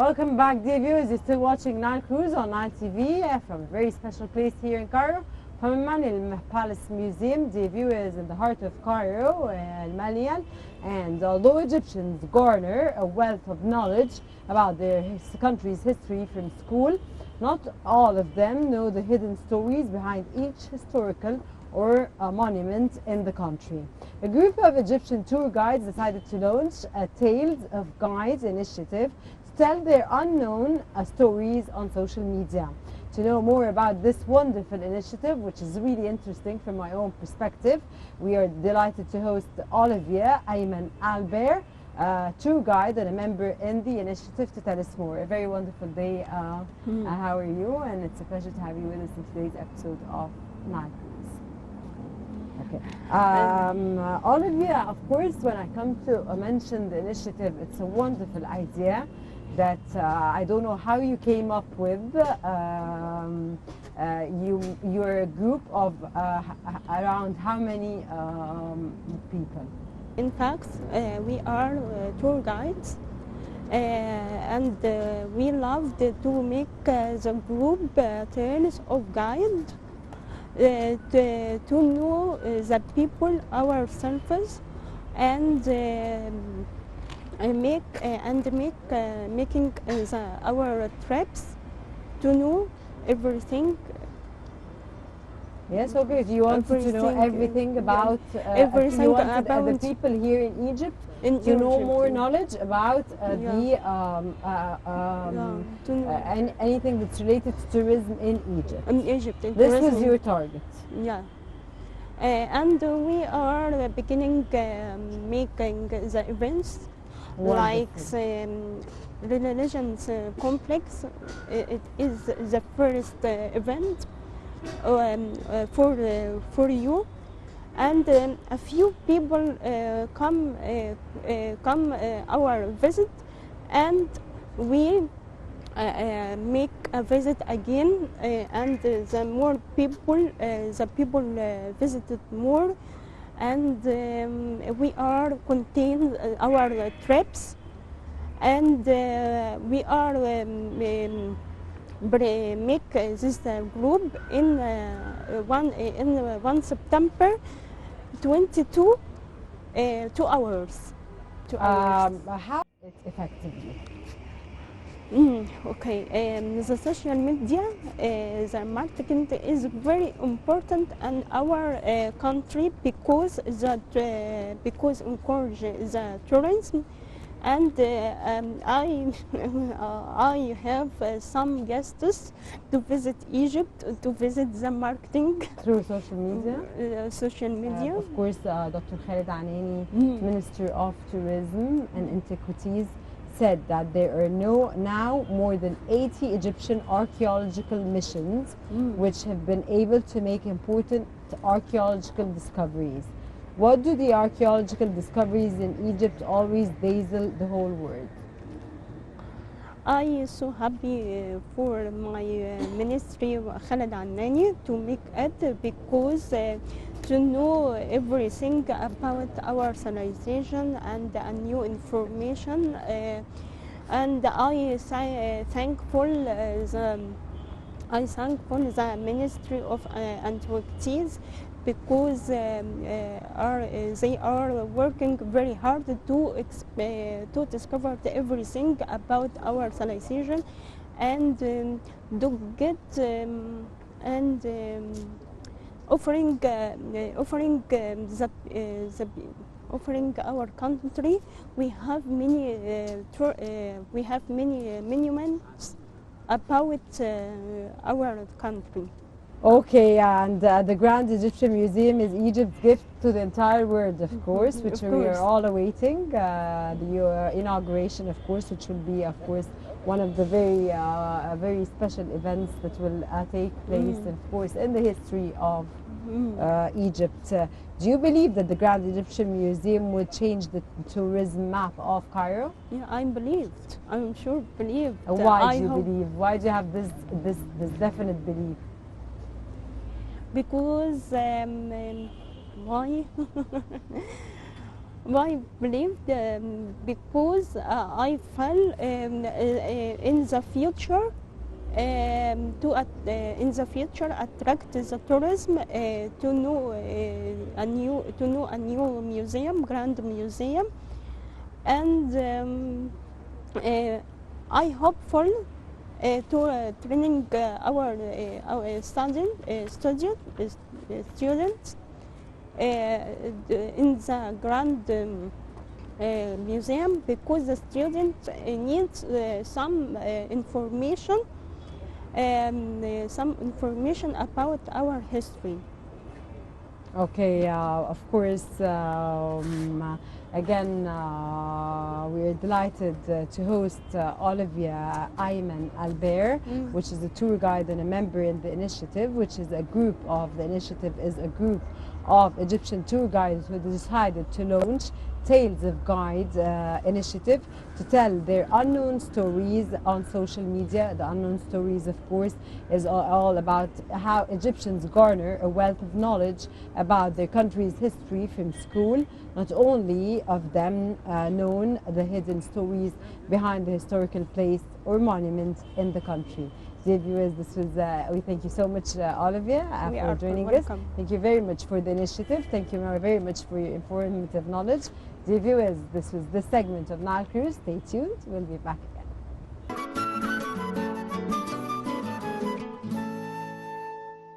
Welcome back, dear viewers. You're still watching Nile Cruise on Nile TV from a very special place here in Cairo, from Ayman Palace Museum, dear viewers, in the heart of Cairo, Al Malian. And although Egyptians garner a wealth of knowledge about their country's history from school, not all of them know the hidden stories behind each historical or a monument in the country. A group of Egyptian tour guides decided to launch a Tales of Guides initiative to tell their unknown stories on social media. To know more about this wonderful initiative, which is really interesting from my own perspective, we are delighted to host Olivia, Ayman, Alber, tour guide and a member in the initiative, to tell us more. A very wonderful day. How are you? And it's a pleasure to have you with us in today's episode of Nile. Okay. Olivia, of course, when I come to mention the initiative, it's a wonderful idea that I don't know how you came up with. You're a group of around how many people? In fact, we are tour guides, and we love to make the group Tales of Guide. To know the people ourselves and making our trips to know everything. Yes, okay. If you want to know everything about everything you want about the people here in Egypt to know more knowledge about anything that's related to tourism in Egypt. In Egypt, this was your target. Yeah. And we are beginning making the events. Wonderful. Like religions complex. It is the first event for you, and a few people come our visit, and we make a visit again, and the more people visited more, and we are contain our trips, and we are make this group in 1 September 22 2 hours. 2 hours. How it's effectively? Okay, the social media, the marketing is very important in our country because because encourage the tourism, and I have some guests to visit Egypt, to visit the marketing through social media. Of course, Dr. Khaled Anani, Minister of Tourism and Antiquities, said that there are now more than 80 Egyptian archaeological missions which have been able to make important archaeological discoveries. What do the archaeological discoveries in Egypt always dazzle the whole world? I am so happy for my ministry, Khaled Anani, to make it, because to know everything about our civilization and new information, and I thankful the Ministry of Antiquities, because they are working very hard to discover everything about our civilization, and to get offering our country. We have many monuments about our country. Okay, and the Grand Egyptian Museum is Egypt's gift to the entire world, of course, which we are all awaiting. The inauguration, of course, which will be, of course, one of the very special events that will take place, of course, in the history of Egypt. Do you believe that the Grand Egyptian Museum will change the tourism map of Cairo? Yeah, I believed. I'm sure believed. Why do you believe? Why do you have this definite belief? Because why? I believe because I feel in the future in the future attract the tourism to know a new museum, grand museum, and I hopeful to training our students in the grand museum, because the students needs some information about our history. Okay, of course, again, we're delighted to host Olivia, Ayman, Alber, which is a tour guide and a member in the initiative, which is a group of, the initiative is a group of Egyptian tour guides who decided to launch Tales of Guide initiative to tell their unknown stories on social media. The unknown stories, of course, is all about how Egyptians garner a wealth of knowledge about their country's history from school. Not only of them known the hidden stories behind the historical place or monument in the country. Dear viewers, this was, we thank you so much, Olivia, for joining us. Thank you very much for the initiative. Thank you very much for your informative knowledge. Dear viewers, this was this segment of Nile Cruise. Stay tuned. We'll be back again.